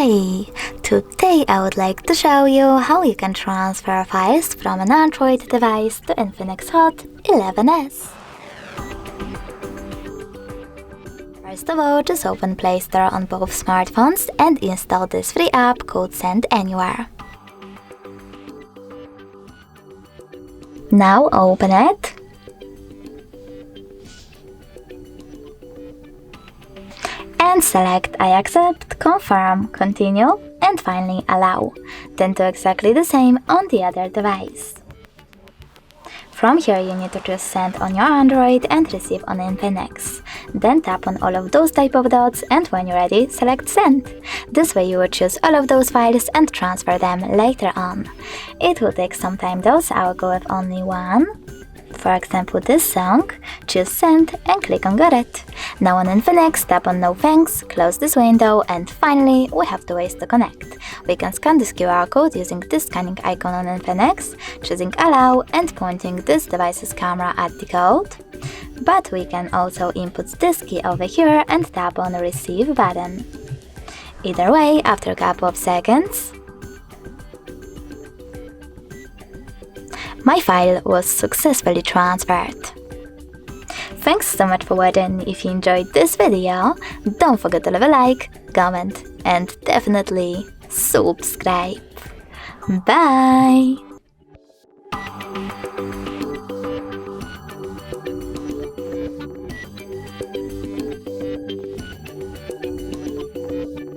Hi! Today I would like to show you how you can transfer files from an Android device to INFINIX Hot 11s. First of all, just open Play Store on both smartphones and install this free app called Send Anywhere. Now open it. And select I accept, confirm, continue, and finally allow. Then do exactly the same on the other device. From here you need to choose send on your Android and receive on Infinix. Then tap on all of those type of dots and when you're ready, select send. This way you will choose all of those files and transfer them later on. It will take some time though, so I will go with only one. For example, this song, choose send and click on got it. Now on Infinix, tap on no thanks, close this window, and finally we have two ways to connect. We can scan this QR code using this scanning icon on Infinix, choosing allow and pointing this device's camera at the code. But we can also input this key over here and tap on the receive button. Either way, after a couple of seconds, my file was successfully transferred. Thanks so much for watching. If you enjoyed this video, don't forget to leave a like, comment, and definitely subscribe. Bye!